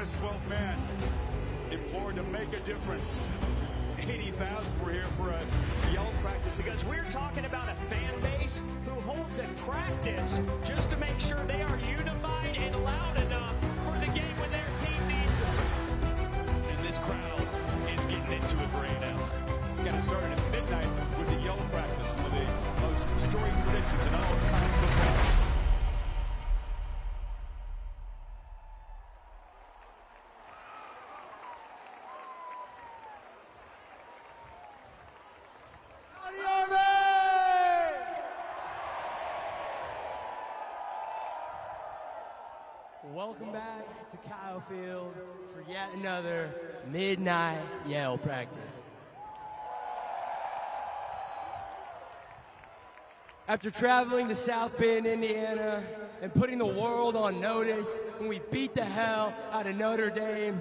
famous 12th man implored to make a difference. 80,000 were here for a yell practice. Because we're talking about a fan base who holds a practice just to make sure they are unified and loud enough for the game when their team needs them. And this crowd is getting into it right now. Got it started at midnight with the yell practice, one of the most storied traditions in all of college football. Welcome back to Kyle Field for yet another midnight yell practice. After traveling to South Bend, Indiana, and putting the world on notice when we beat the hell out of Notre Dame,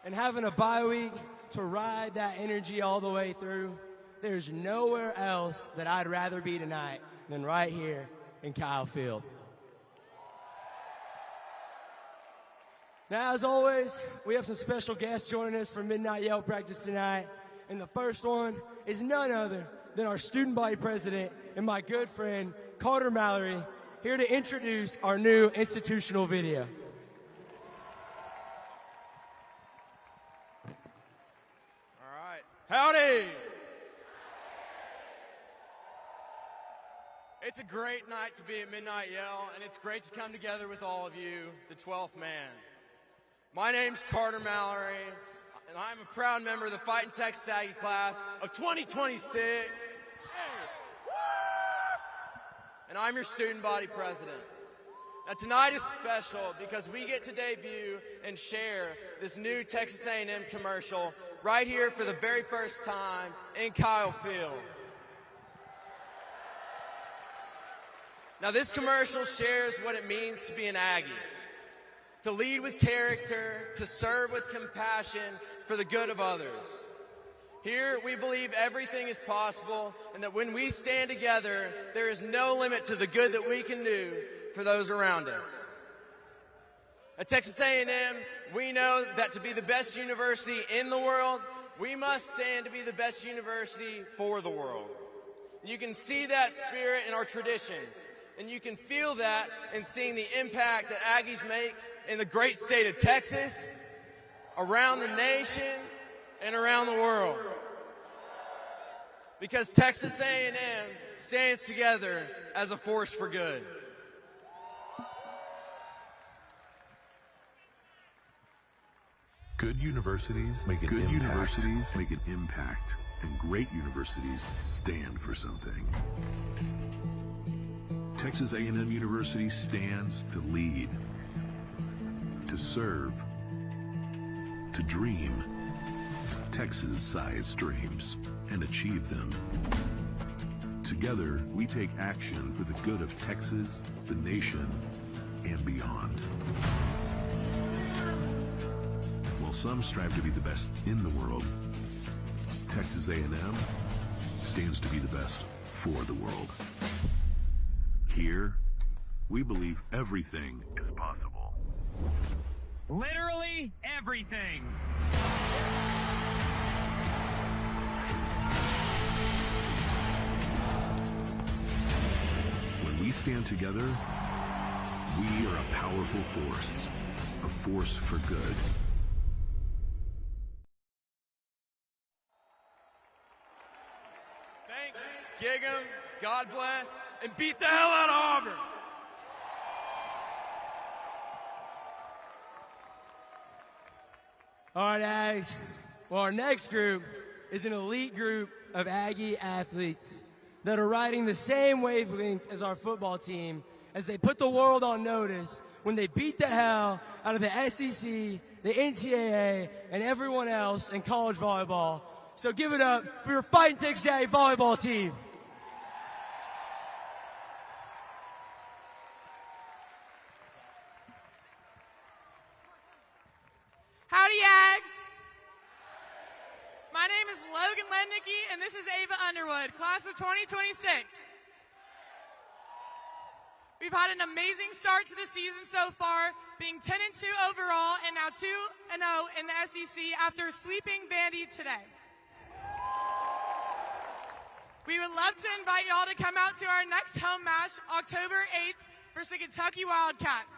and having a bye week to ride that energy all the way through, there's nowhere else that I'd rather be tonight than right here in Kyle Field. Now, as always, we have some special guests joining us for Midnight Yell Practice tonight. And the first one is none other than our student body president and my good friend, Carter Mallory, here to introduce our new institutional video. All right. Howdy! It's a great night to be at Midnight Yell, and it's great to come together with all of you, the 12th man. My name's Carter Mallory, and I'm a proud member of the Fightin Texas Aggie class of 2026. And I'm your student body president. Now tonight is special because we get to debut and share this new Texas A&M commercial right here for the very first time in Kyle Field. Now, this commercial shares what it means to be an Aggie, to lead with character, to serve with compassion for the good of others. Here, we believe everything is possible, and that when we stand together, there is no limit to the good that we can do for those around us. At Texas A&M, we know that to be the best university in the world, we must stand to be the best university for the world. You can see that spirit in our traditions. And you can feel that in seeing the impact that Aggies make in the great state of Texas, around the nation, and around the world. Because Texas A&M stands together as a force for good. Good universities make an impact, and great universities stand for something. Texas A&M University stands to lead, to serve, to dream Texas-sized dreams and achieve them. Together, we take action for the good of Texas, the nation, and beyond. While some strive to be the best in the world, Texas A&M stands to be the best for the world. Here, we believe everything is possible. Literally everything. When we stand together, we are a powerful force, a force for good. Thanks, gig 'em, God bless, and beat the hell out of Auburn. All right, Aggies. Well, our next group is an elite group of Aggie athletes that are riding the same wavelength as our football team as they put the world on notice when they beat the hell out of the SEC, the NCAA, and everyone else in college volleyball. So give it up for your Fightin Texas Aggie volleyball team. Howdy, Ags! My name is Logan Lednicki, and this is Ava Underwood, class of 2026. We've had an amazing start to the season so far, being 10-2 overall and now 2-0 in the SEC after sweeping Vandy today. We would love to invite y'all to come out to our next home match, October 8th, versus the Kentucky Wildcats.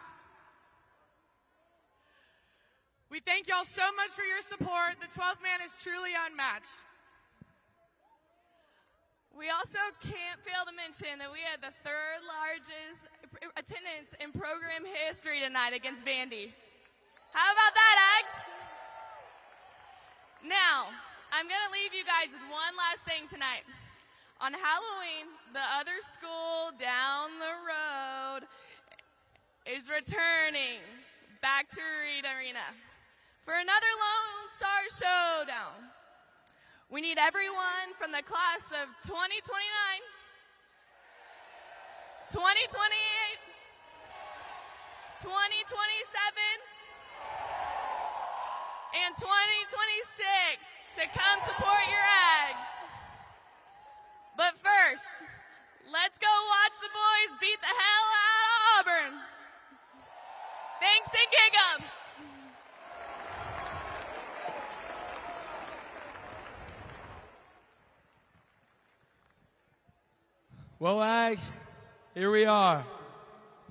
We thank y'all so much for your support. The 12th man is truly unmatched. We also can't fail to mention that we had the third largest attendance in program history tonight against Vandy. How about that, Ags? Now, I'm going to leave you guys with one last thing tonight. On Halloween, the other school down the road is returning back to Reed Arena for another Lone Star Showdown. We need everyone from the class of 2029, 2028, 2027, and 2026 to come support your Ags. But first, let's go watch the boys beat the hell out of Auburn. Thanks and gig 'em. Well, Ags, here we are,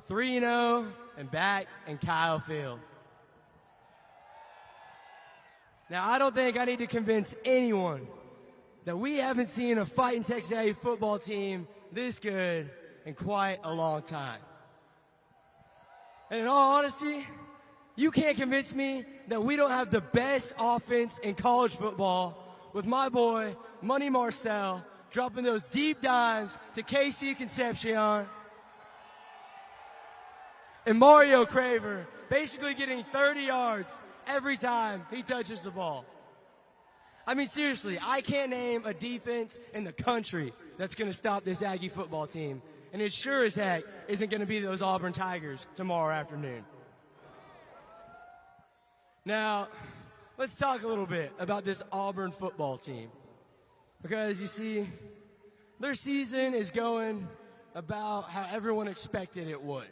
3-0 and back in Kyle Field. Now, I don't think I need to convince anyone that we haven't seen a Fightin Texas Aggies football team this good in quite a long time. And in all honesty, you can't convince me that we don't have the best offense in college football with my boy, Money Marcel, dropping those deep dives to KC Concepcion, and Mario Craver basically getting 30 yards every time he touches the ball. I mean, seriously, I can't name a defense in the country that's going to stop this Aggie football team, and it sure as heck isn't going to be those Auburn Tigers tomorrow afternoon. Now, let's talk a little bit about this Auburn football team. Because, you see, their season is going about how everyone expected it would.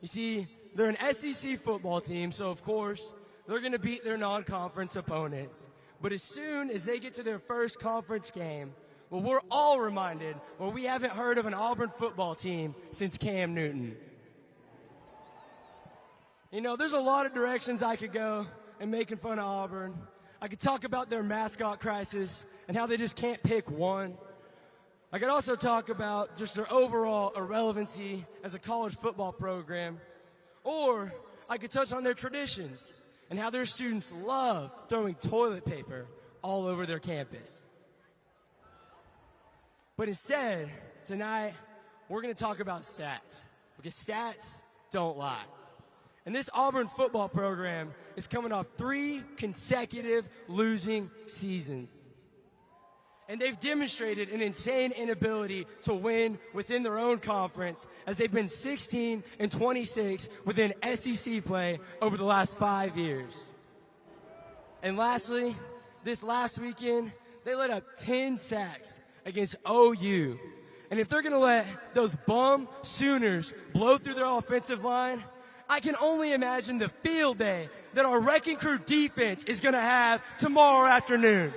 You see, they're an SEC football team, so of course, they're going to beat their non-conference opponents. But as soon as they get to their first conference game, well, we're all reminded, well, we haven't heard of an Auburn football team since Cam Newton. You know, there's a lot of directions I could go in making fun of Auburn. I could talk about their mascot crisis and how they just can't pick one. I could also talk about just their overall irrelevancy as a college football program. Or I could touch on their traditions and how their students love throwing toilet paper all over their campus. But instead, tonight, we're going to talk about stats, because stats don't lie. And this Auburn football program is coming off 3 consecutive losing seasons. And they've demonstrated an insane inability to win within their own conference, as they've been 16-26 within SEC play over the last 5 years. And lastly, this last weekend, they let up 10 sacks against OU. And if they're going to let those bum Sooners blow through their offensive line, I can only imagine the field day that our Wrecking Crew defense is going to have tomorrow afternoon.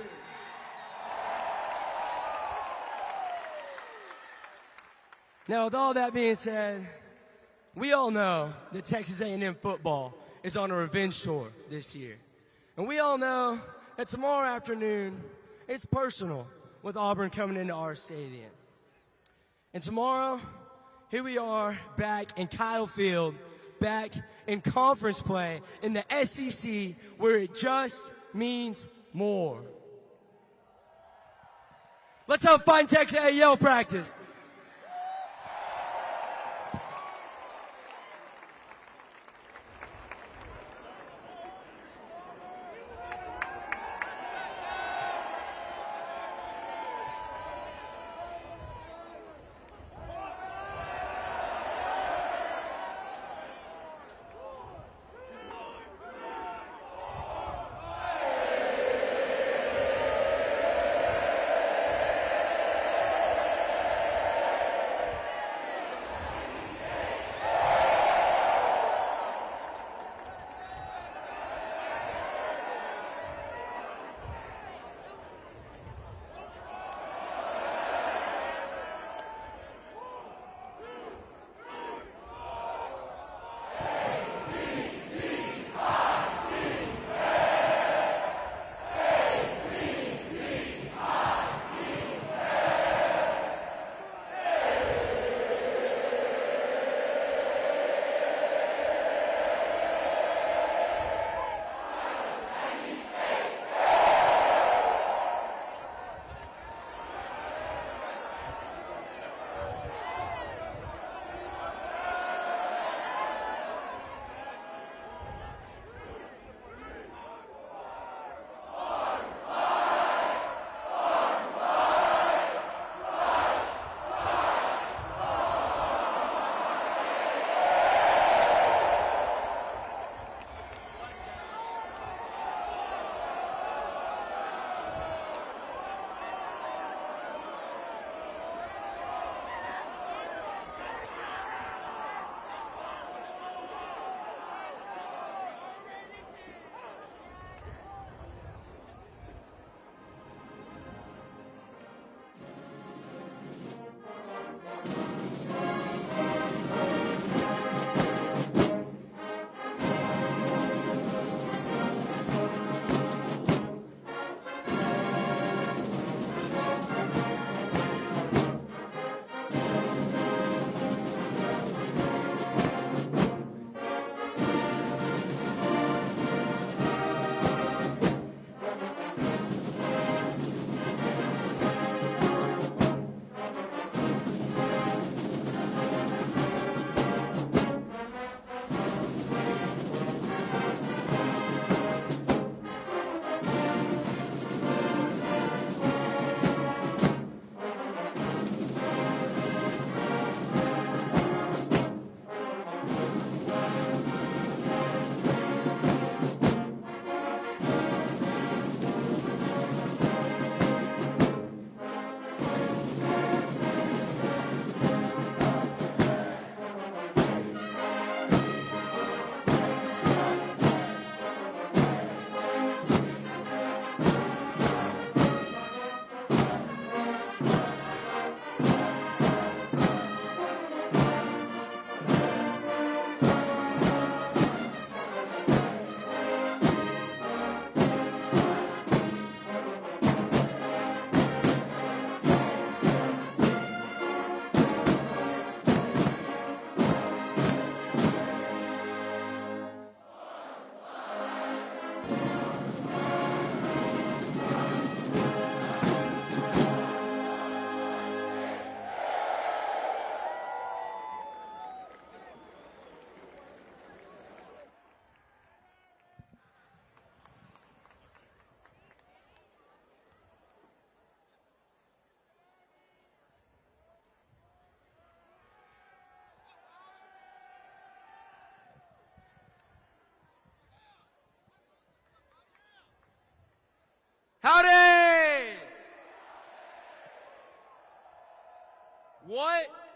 Now, with all that being said, we all know that Texas A&M football is on a revenge tour this year. And we all know that tomorrow afternoon, it's personal with Auburn coming into our stadium. And tomorrow, here we are back in Kyle Field, back in conference play in the SEC, where it just means more. Let's have Fightin Texas A&M Yell practice.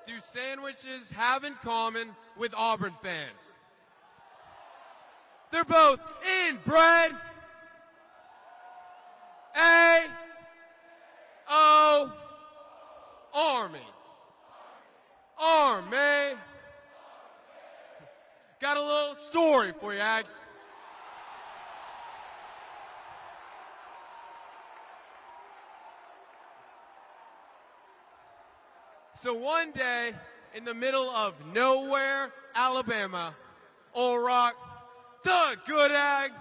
do sandwiches have in common with Auburn fans? They're both inbred. A-O Army. Army. Got a little story for you, Ags. So one day, in the middle of nowhere, Alabama, Old Rock, the good Ag,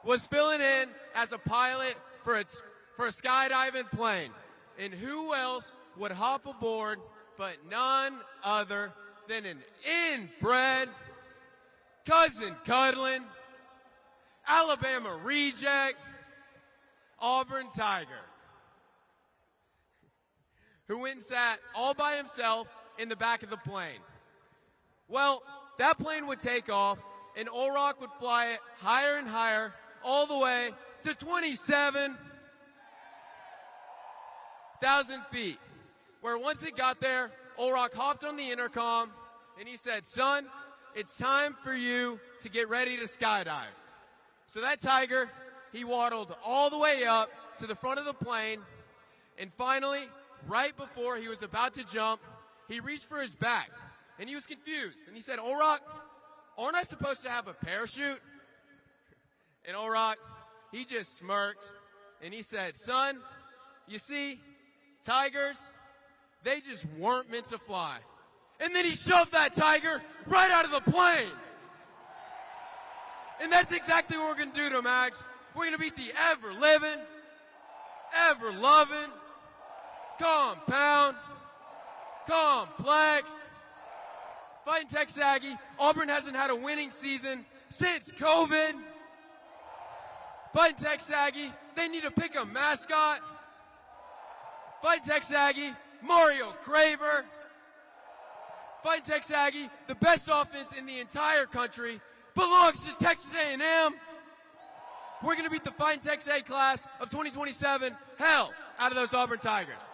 was filling in as a pilot for a skydiving plane. And who else would hop aboard but none other than an inbred, cousin cuddling, Alabama reject, Auburn Tiger, who went and sat all by himself in the back of the plane. Well, that plane would take off, and Old Rock would fly it higher and higher, all the way to 27,000 feet, where once it got there, Old Rock hopped on the intercom, and he said, "Son, it's time for you to get ready to skydive." So that Tiger, he waddled all the way up to the front of the plane, and finally, right before he was about to jump, he reached for his back, and he was confused. And he said, "Old Rock, aren't I supposed to have a parachute?" And Old Rock, he just smirked, and he said, "Son, you see, tigers, they just weren't meant to fly." And then he shoved that tiger right out of the plane. And that's exactly what we're going to do to him, Mags. We're going to beat the ever-living, ever-loving, compound, complex, Fightin Texas Aggie. Auburn hasn't had a winning season since COVID. Fightin Texas Aggie, they need to pick a mascot. Fightin Texas Aggie, Mario Craver. Fightin Texas Aggie, the best offense in the entire country, belongs to Texas A&M. We're going to beat the Fightin Texas A class of 2027 hell out of those Auburn Tigers.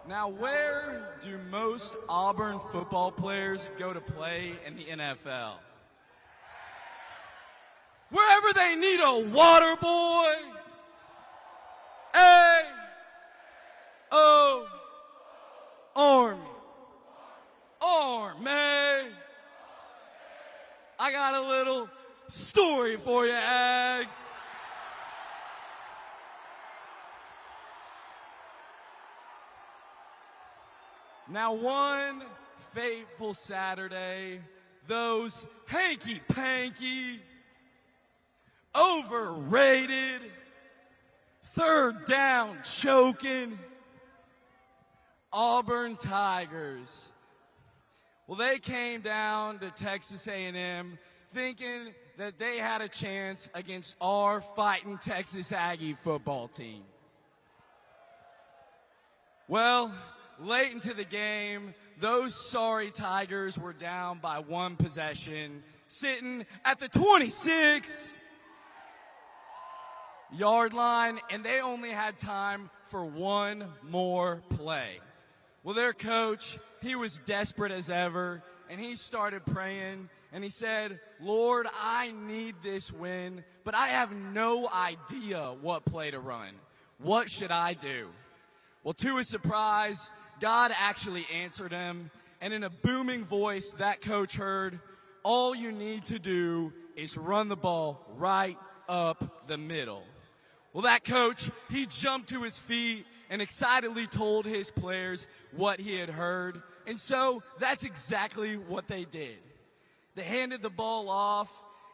Now, where do most Auburn football players go to play in the NFL? Wherever they need a water boy. A-O, Army. Army. I got a little story for you, Ags. Now, one fateful Saturday, those hanky-panky, overrated, third down choking Auburn Tigers. Well, they came down to Texas A&M thinking that they had a chance against our Fightin Texas Aggie football team. Well, late into the game, those sorry Tigers were down by one possession, sitting at the 26-yard line, and they only had time for one more play. Well, their coach, he was desperate as ever, and he started praying, and he said, Lord, I need this win, but I have no idea what play to run. What should I do? Well, to his surprise, God actually answered him, and in a booming voice that coach heard, all you need to do is run the ball right up the middle. Well, that coach, he jumped to his feet and excitedly told his players what he had heard, and so that's exactly what they did. They handed the ball off,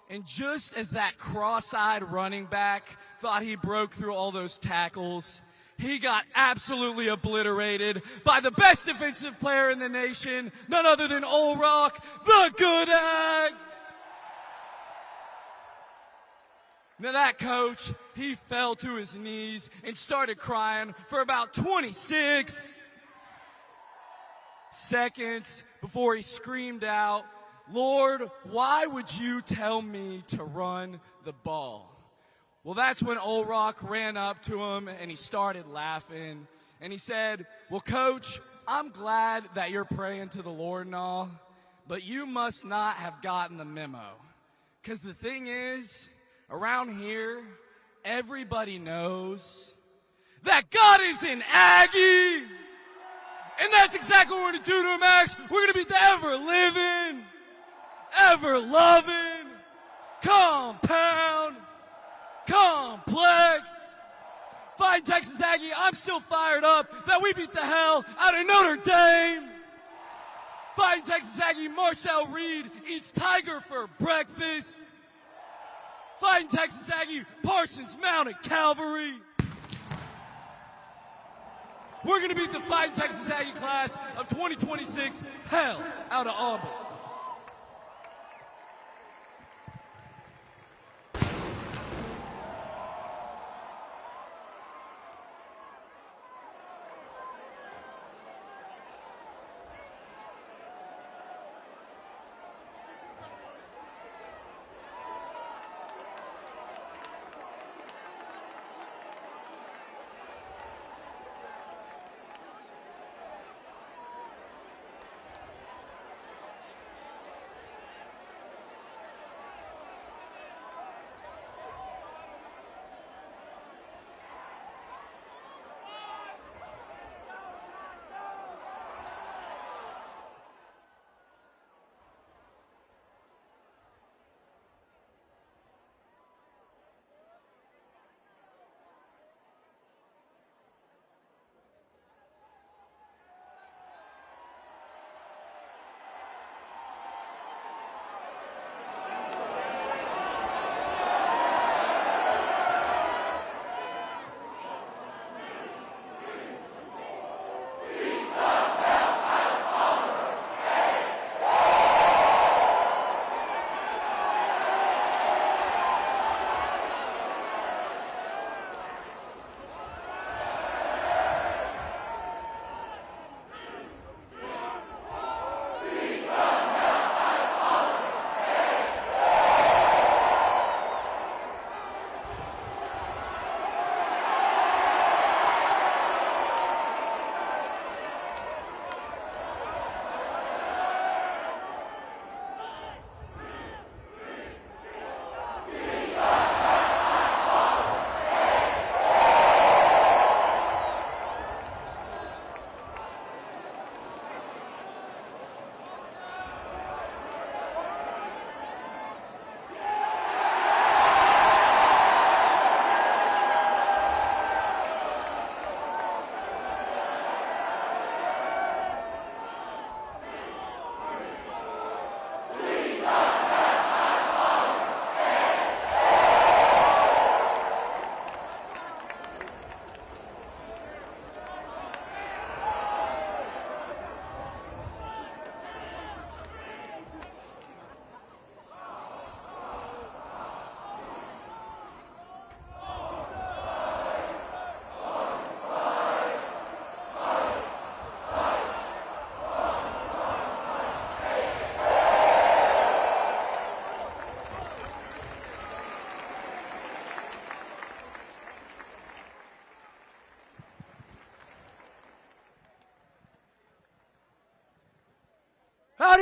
and just as that cross-eyed running back thought he broke through all those tackles, he got absolutely obliterated by the best defensive player in the nation, none other than Old Rock, the good Ag. Now that coach, he fell to his knees and started crying for about 26 seconds before he screamed out, Lord, why would you tell me to run the ball? Well, that's when Old Rock ran up to him and he started laughing. And he said, well, Coach, I'm glad that you're praying to the Lord and all, but you must not have gotten the memo. Because the thing is, around here, everybody knows that God is an Aggie. And that's exactly what we're going to do to him, Max. We're going to beat the ever-living, ever-loving, compound, complex Fightin Texas Aggie. I'm still fired up that we beat the hell out of Notre Dame. Fightin Texas Aggie, Marshall Reed eats tiger for breakfast. Fightin Texas Aggie, Parsons Mounted Cavalry. We're going to beat the Fightin Texas Aggie class of 2026 hell out of Auburn.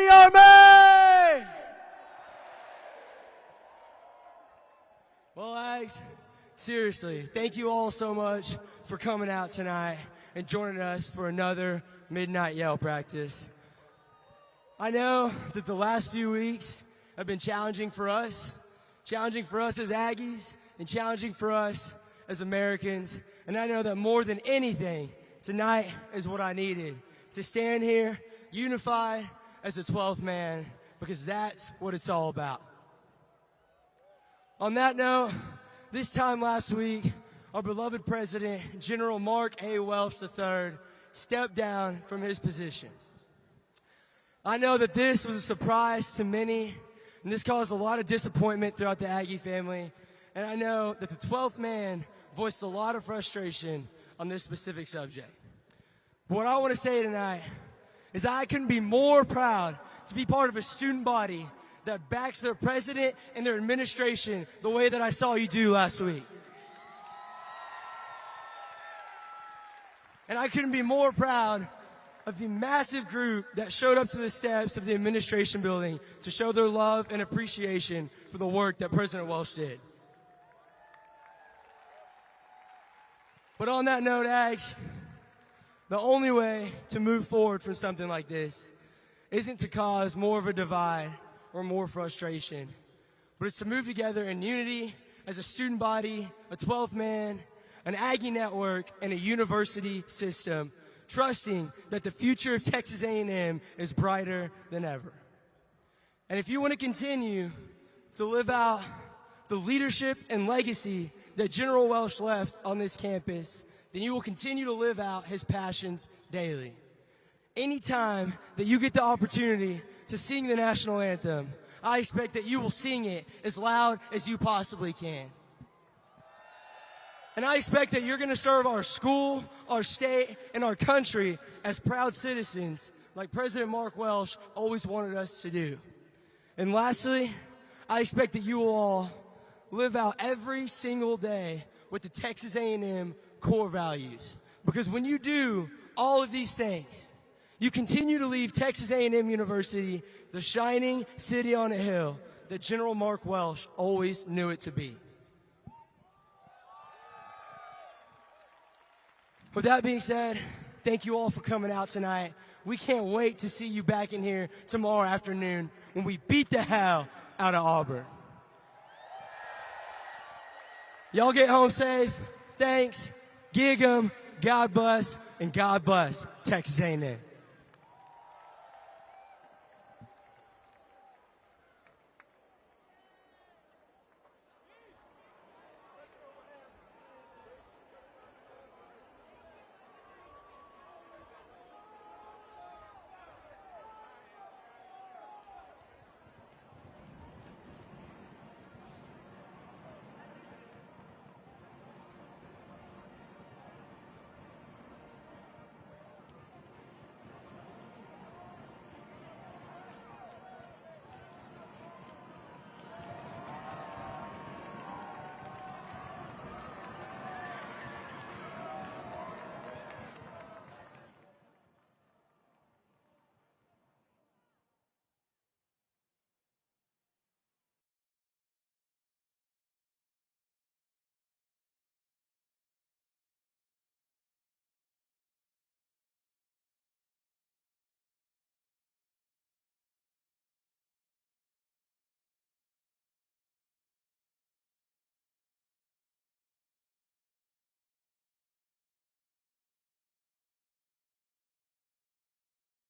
Mighty Army! Well, Ags, seriously, thank you all so much for coming out tonight and joining us for another midnight yell practice. I know that the last few weeks have been challenging for us as Aggies, and challenging for us as Americans. And I know that more than anything, tonight is what I needed, to stand here unified as the 12th man, because that's what it's all about. On that note, this time last week, our beloved President, General Mark A. Welsh III, stepped down from his position. I know that this was a surprise to many, and this caused a lot of disappointment throughout the Aggie family. And I know that the 12th man voiced a lot of frustration on this specific subject. But what I want to say tonight is I couldn't be more proud to be part of a student body that backs their president and their administration the way that I saw you do last week. And I couldn't be more proud of the massive group that showed up to the steps of the administration building to show their love and appreciation for the work that President Welsh did. But on that note, Ags, the only way to move forward from something like this isn't to cause more of a divide or more frustration, but it's to move together in unity as a student body, a 12th man, an Aggie network, and a university system, trusting that the future of Texas A&M is brighter than ever. And if you want to continue to live out the leadership and legacy that General Welsh left on this campus, then you will continue to live out his passions daily. Anytime that you get the opportunity to sing the national anthem, I expect that you will sing it as loud as you possibly can. And I expect that you're going to serve our school, our state, and our country as proud citizens like President Mark Welsh always wanted us to do. And lastly, I expect that you will all live out every single day with the Texas A&M core values. Because when you do all of these things, you continue to leave Texas A&M University the shining city on a hill that General Mark Welsh always knew it to be. With that being said, thank you all for coming out tonight. We can't wait to see you back in here tomorrow afternoon when we beat the hell out of Auburn. Y'all get home safe. Thanks. Gig 'em. God bless. And God bless Texas A&M.